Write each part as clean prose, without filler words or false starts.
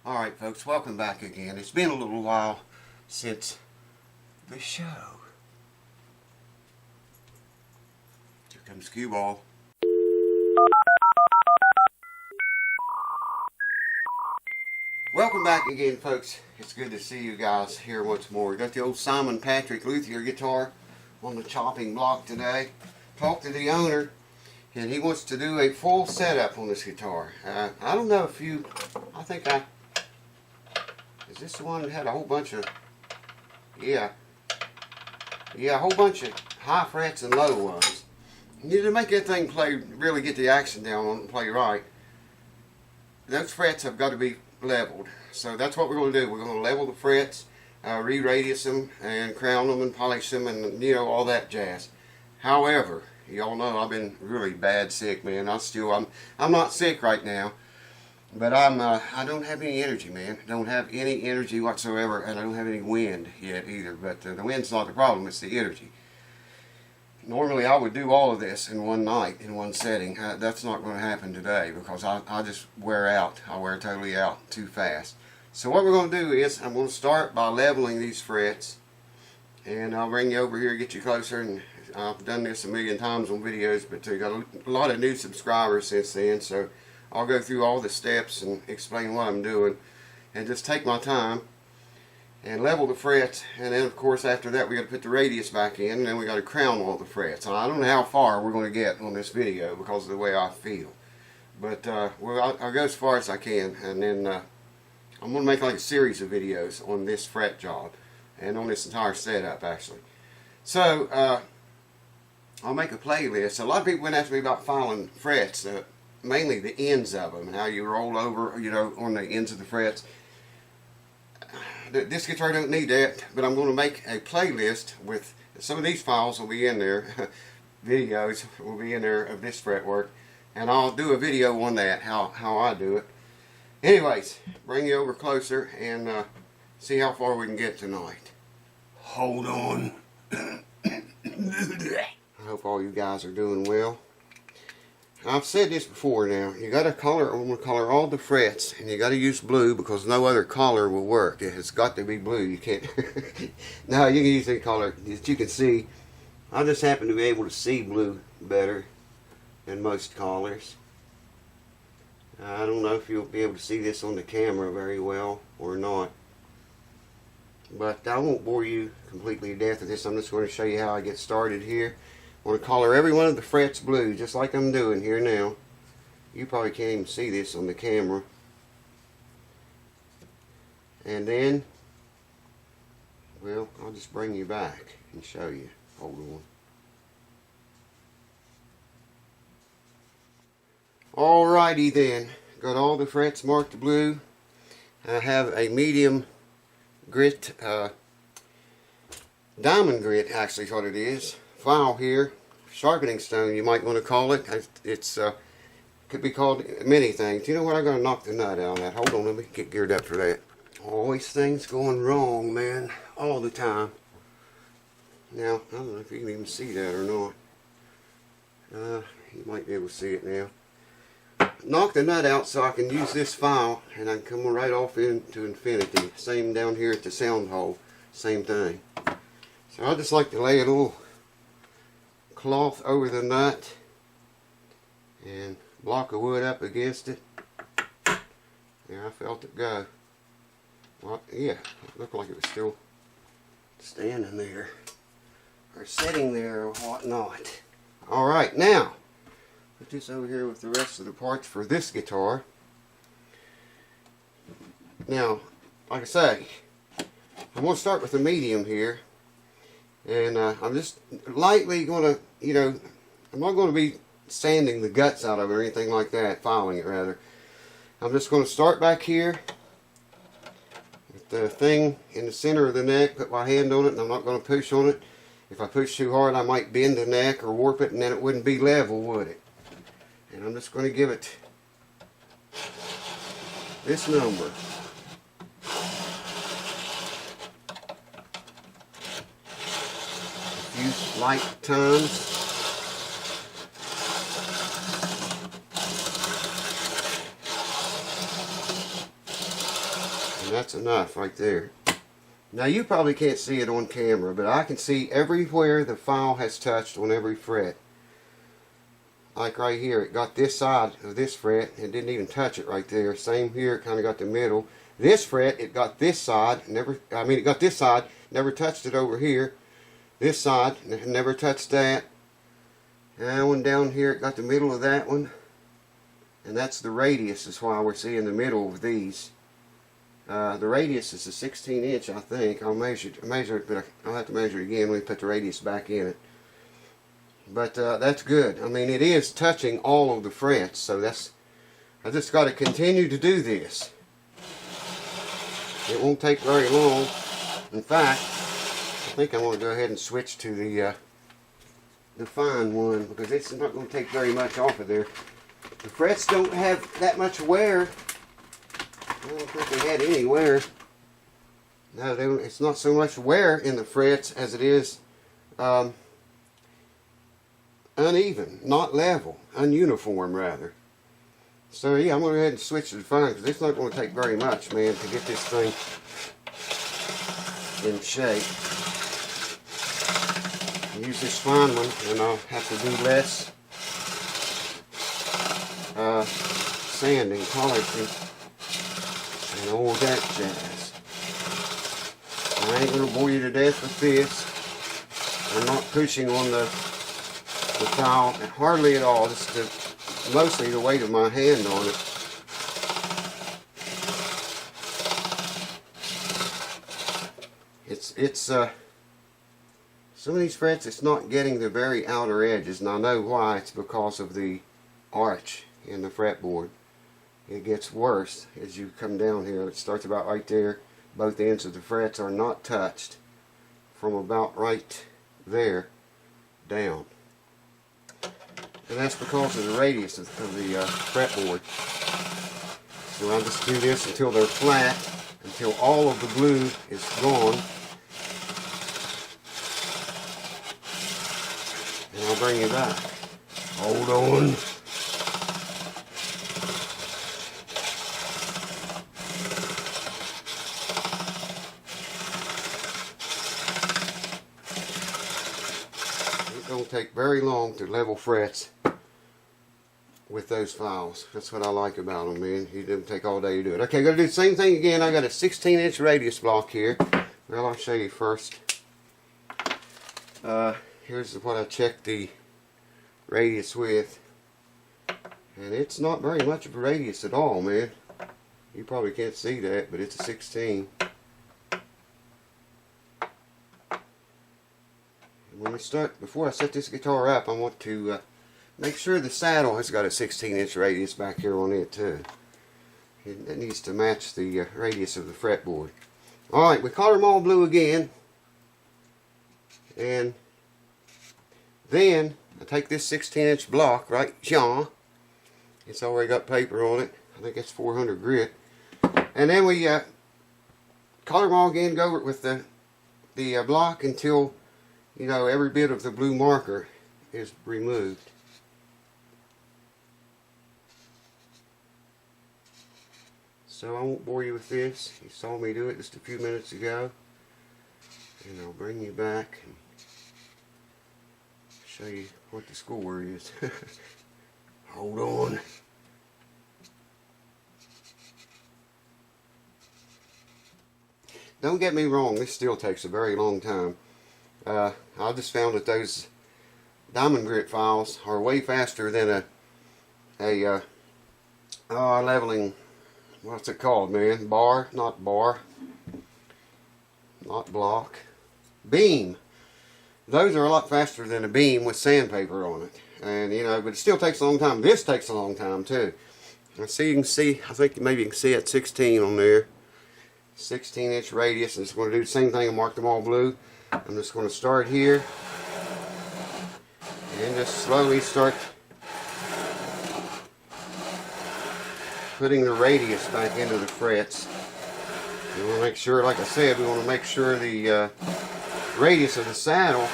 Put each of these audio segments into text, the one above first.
Alright folks, welcome back again. It's been a little while since the show. Here comes Cue Ball. Welcome back again folks. It's good to see you guys here once more. We got the old Simon Patrick luthier guitar on the chopping block today. Talked to the owner and he wants to do a full setup on this guitar. I don't know if you, is this the one that had a whole bunch of, a whole bunch of high frets and low ones. You need to make that thing play, really get the action down on it and play right. Those frets have got to be leveled. So that's what we're going to do. We're going to level the frets, re-radius them, and crown them and polish them and, you know, all that jazz. However, y'all know I've been really bad sick, man. I'm not sick right now. But I don't have any energy, man. Don't have any energy whatsoever, and I don't have any wind yet either. But the wind's not the problem, it's the energy. Normally I would do all of this in one night, in one setting. That's not going to happen today because I just wear out. I wear totally out too fast. So what we're going to do is I'm going to start by leveling these frets. And I'll bring you over here, get you closer. And I've done this a million times on videos, but we got a lot of new subscribers since then. So I'll go through all the steps and explain what I'm doing and just take my time and level the frets, and then of course after that we got to put the radius back in, and then we got to crown all the frets. I don't know how far we're going to get on this video because of the way I feel, but well, I'll go as far as I can, and then I'm going to make like a series of videos on this fret job and on this entire setup actually. So I'll make a playlist. A lot of people went after me about filing frets, mainly the ends of them, and how you roll over, you know, on the ends of the frets. This guitar don't need that, but I'm going to make a playlist with some of these files will be in there, videos will be in there of this fretwork, and I'll do a video on that, how I do it. Anyways, bring you over closer and see how far we can get tonight. Hold on. I hope all you guys are doing well. I've said this before now, you got to color, I'm going to color all the frets, and you got to use blue because no other color will work. It's got to be blue. You can't, no, you can use any color that you can see. I just happen to be able to see blue better than most colors. I don't know if you'll be able to see this on the camera very well or not. But I won't bore you completely to death with this. I'm just going to show you how I get started here. I'm going to color every one of the frets blue, just like I'm doing here now. You probably can't even see this on the camera. And then, well, I'll just bring you back and show you. Hold on. Alrighty then, got all the frets marked blue. I have a medium grit, diamond grit actually is what it is. File here, sharpening stone you might want to call it. It's could be called many things. You know what, I'm going to knock the nut out of that. Hold on, let me get geared up for that. Always things going wrong, man, all the time. Now, I don't know if you can even see that or not. You might be able to see it now. Knock the nut out so I can use this file and I can come right off into infinity. Same down here at the sound hole, same thing. So I just like to lay a little cloth over the nut and block of wood up against it. Yeah, I felt it go. Well, yeah, it looked like it was still standing there or sitting there or whatnot. Alright, now put this over here with the rest of the parts for this guitar. Now, like I say, I'm going to start with the medium here. And I'm just lightly going to, you know, I'm not going to be sanding the guts out of it or anything like that, filing it rather. I'm just going to start back here with the thing in the center of the neck, put my hand on it, and I'm not going to push on it. If I push too hard, I might bend the neck or warp it, and then it wouldn't be level, would it? And I'm just going to give it this number. Few light times. And that's enough right there. Now you probably can't see it on camera, but I can see everywhere the file has touched on every fret. Like right here, it got this side of this fret, it didn't even touch it right there. Same here, it kind of got the middle. This fret, it got this side, it got this side, never touched it over here. This side, never touched that. That one down here, it got the middle of that one. And that's the radius, is why we're seeing the middle of these. The radius is a 16 inch, I think. I'll measure it, but I'll have to measure it again when we put the radius back in it. But that's good. I mean, it is touching all of the frets, so I just got to continue to do this. It won't take very long. In fact, I think I'm going to go ahead and switch to the fine one, because it's not going to take very much off of there. The frets don't have that much wear. I don't think they had any wear. No, it's not so much wear in the frets as it is uneven, not level, ununiform rather. So yeah, I'm going to go ahead and switch to the fine, because it's not going to take very much, man, to get this thing in shape. Use this fine one, and I'll have to do less sanding, polishing, and all that jazz. I ain't going to bore you to death with this. I'm not pushing on the file hardly at all. This is mostly the weight of my hand on it. It's some of these frets, it's not getting the very outer edges, and I know why. It's because of the arch in the fretboard. It gets worse as you come down here. It starts about right there. Both ends of the frets are not touched from about right there down. And that's because of the radius of the fretboard. So I'll just do this until they're flat, until all of the glue is gone. And I'll bring you back. Hold on. It don't take very long to level frets with those files. That's what I like about them, man. It doesn't take all day to do it. Okay, gotta do the same thing again. I got a 16-inch radius block here. Well, I'll show you first. Here's what I checked the radius with. And it's not very much of a radius at all, man. You probably can't see that, but it's a 16. When we start, before I set this guitar up, I want to make sure the saddle has got a 16-inch radius back here on it too. It needs to match the radius of the fretboard. Alright, we color them all blue again. And then I take this 16-inch block right here. It's already got paper on it. I think it's 400 grit. And then we color them all again, go over it with the block until, you know, every bit of the blue marker is removed. So I won't bore you with this. You saw me do it just a few minutes ago. And I'll bring you back and show you what the score is. Hold on. Don't get me wrong, this still takes a very long time. I just found that those diamond grit files are way faster than a leveling, what's it called, man? Bar, not block, beam. Those are a lot faster than a beam with sandpaper on it. And you know, but it still takes a long time. This takes a long time too. I see, you can see, I think maybe you can see at 16 on there. 16-inch radius. I'm just going to do the same thing and mark them all blue. I'm just going to start here and just slowly start putting the radius back into the frets. We want to make sure, like I said, we want to make sure the radius of the saddle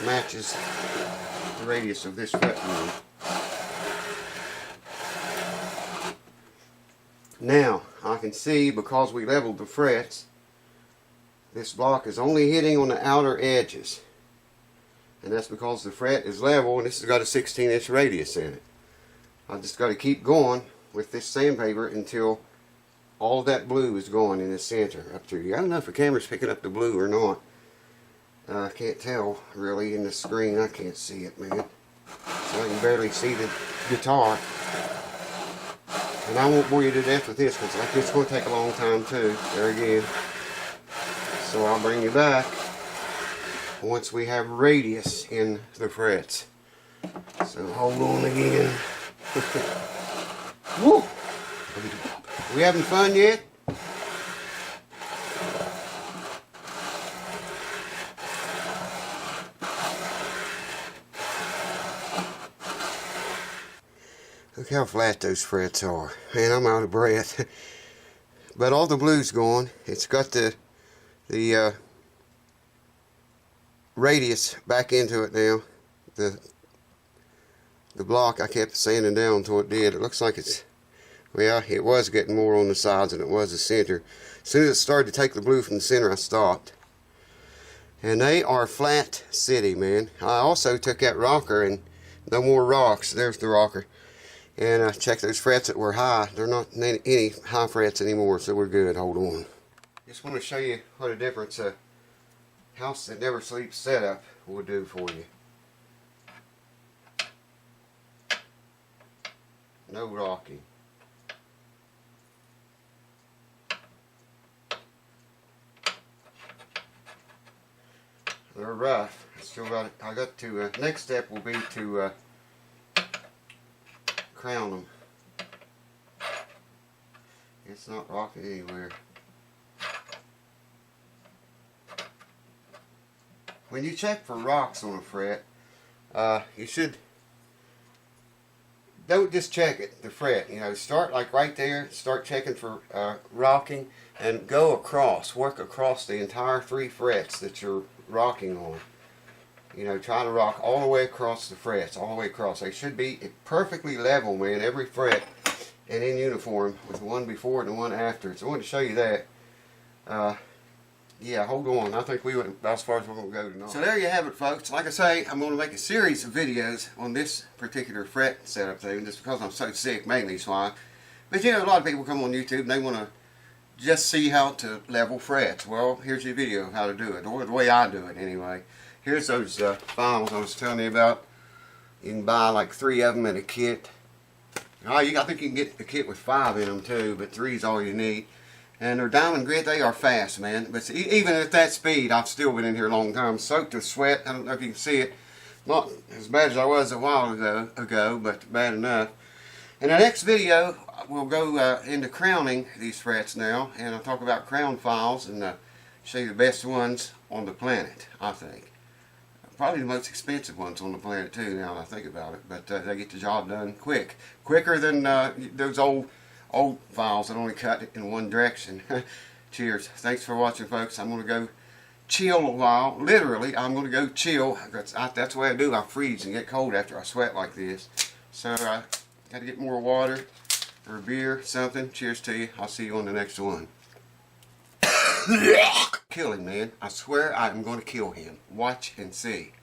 matches the radius of this fretboard. Now, I can see because we leveled the frets, this block is only hitting on the outer edges. And that's because the fret is level and this has got a 16-inch radius in it. I just got to keep going with this sandpaper until all of that blue is going in the center up to you. I don't know if the camera's picking up the blue or not. I can't tell really in the screen. I can't see it, man. So I can barely see the guitar. And I won't bore you to death with this because it's going to take a long time too. There again. So I'll bring you back once we have radius in the frets. So hold on again. Woo! We having fun yet? Look how flat those frets are. Man, I'm out of breath. But all the blue's gone. It's got the radius back into it now. The block I kept sanding down until it did. It looks like it's, well, it was getting more on the sides than it was the center. As soon as it started to take the blue from the center, I stopped. And they are flat city, man. I also took that rocker and no more rocks. There's the rocker. And I checked those frets that were high. They're not any high frets anymore, so we're good. Hold on. Just want to show you what a difference a house that never sleeps setup will do for you. No rocking. They're rough. Still got. I got to. Next step will be to crown them. It's not rocking anywhere. When you check for rocks on a fret, you should. Don't just check it, the fret. You know, start like right there. Start checking for rocking, and go across. Work across the entire 3 frets that you're rocking on. You know, try to rock all the way across the frets, all the way across. They should be perfectly level, man. Every fret and in uniform with the one before and the one after. So I wanted to show you that. Yeah, hold on. I think we went about as far as we're going to go tonight. So there you have it, folks. Like I say, I'm going to make a series of videos on this particular fret setup thing, just because I'm so sick, mainly is why. But you know, a lot of people come on YouTube and they want to just see how to level frets. Well, here's your video of how to do it, or the way I do it anyway. Here's those files I was telling you about. You can buy like 3 of them in a kit. I think you can get the kit with 5 in them too, but 3 is all you need. And they're diamond grit. They are fast, man. But even at that speed, I've still been in here a long time, soaked with sweat. I don't know if you can see it. Not as bad as I was a while ago, but bad enough. In the next video, we'll go into crowning these frets now, and I'll talk about crown files and show you the best ones on the planet, I think. Probably the most expensive ones on the planet too, now that I think about it. But they get the job done quick. Quicker than those old files that only cut in one direction. Cheers. Thanks for watching, folks. I'm going to go chill a while. Literally, I'm going to go chill. That's the way I do. I freeze and get cold after I sweat like this. So I got to get more water or beer, something. Cheers to you. I'll see you on the next one. Kill him, man. I swear I'm going to kill him. Watch and see.